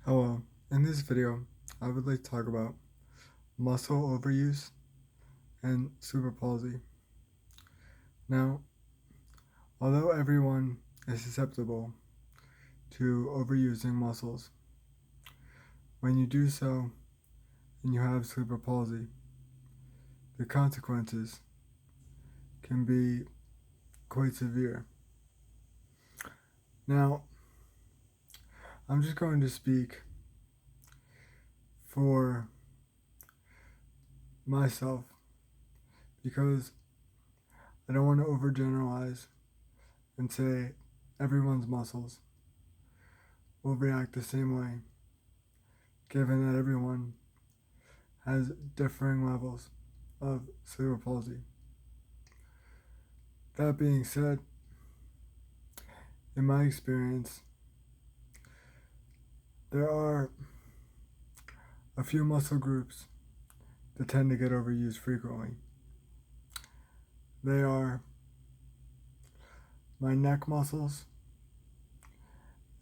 Hello, in this video, I would like to talk about muscle overuse and cerebral palsy. Now, although everyone is susceptible to overusing muscles, when you do so and you have cerebral palsy, the consequences can be quite severe. Now, I'm just going to speak for myself because I don't want to overgeneralize and say everyone's muscles will react the same way, given that everyone has differing levels of cerebral palsy. That being said, in my experience, there are a few muscle groups that tend to get overused frequently. They are my neck muscles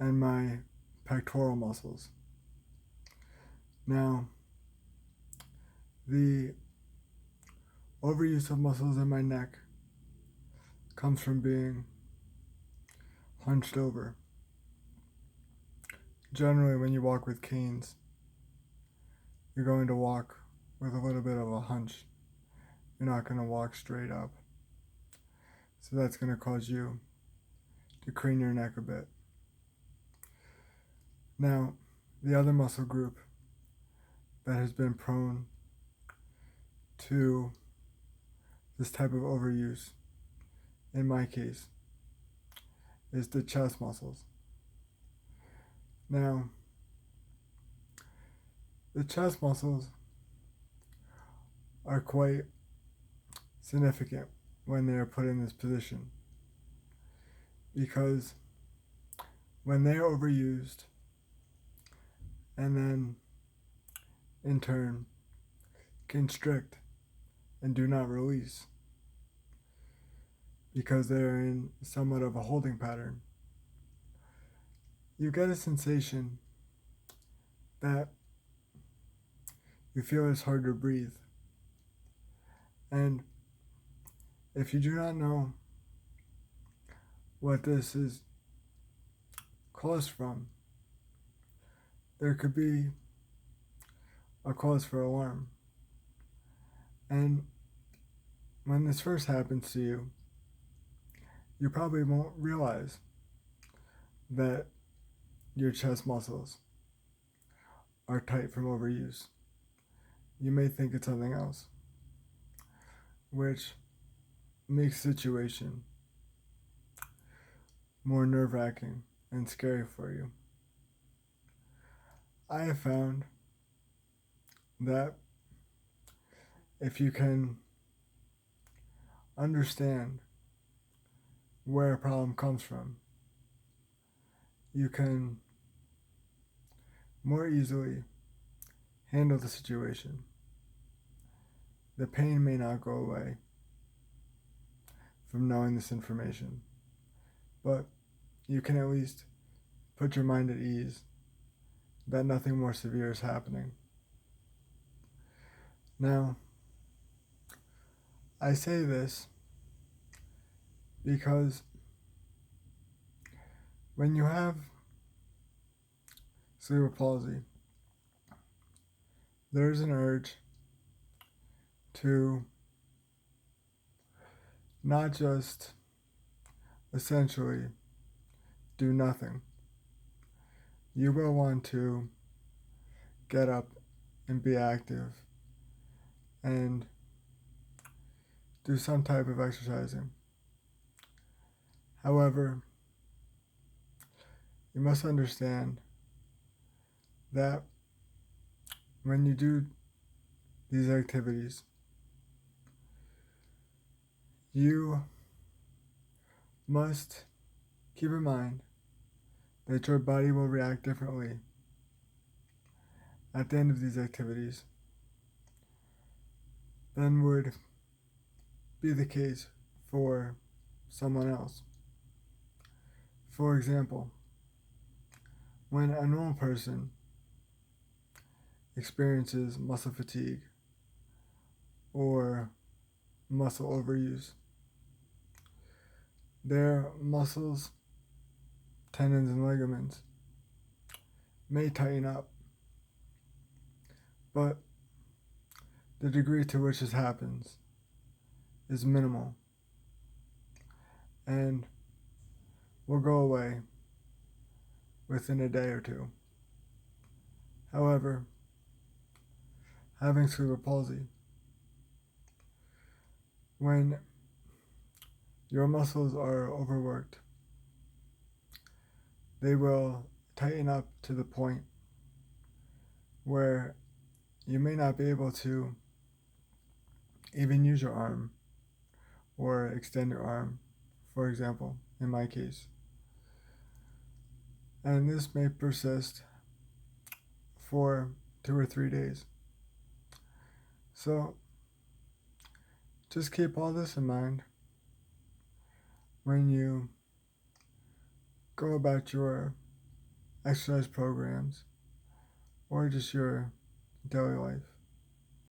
and my pectoral muscles. Now, the overuse of muscles in my neck comes from being hunched over. Generally, when you walk with canes, you're going to walk with a little bit of a hunch. You're not going to walk straight up. So that's going to cause you to crane your neck a bit. Now, the other muscle group that has been prone to this type of overuse, in my case, is the chest muscles. Now, the chest muscles are quite significant when they are put in this position because when they are overused and then in turn constrict and do not release because they're in somewhat of a holding pattern, you get a sensation that you feel it's hard to breathe. And if you do not know what this is caused from, there could be a cause for alarm. And when this first happens to you, you probably won't realize that your chest muscles are tight from overuse. You may think it's something else, which makes the situation more nerve-wracking and scary for you. I have found that if you can understand where a problem comes from, you can more easily handle the situation. The pain may not go away from knowing this information, but you can at least put your mind at ease that nothing more severe is happening. Now, I say this because when you have cerebral palsy, there's an urge to not just essentially do nothing. You will want to get up and be active and do some type of exercising. However, you must understand that when you do these activities, you must keep in mind that your body will react differently at the end of these activities than would be the case for someone else. For example, when a normal person experiences muscle fatigue or muscle overuse, their muscles, tendons, and ligaments may tighten up, but the degree to which this happens is minimal and will go away within a day or two. However, having cerebral palsy, when your muscles are overworked, they will tighten up to the point where you may not be able to even use your arm or extend your arm, for example, in my case. And this may persist for 2 or 3 days. So just keep all this in mind when you go about your exercise programs or just your daily life.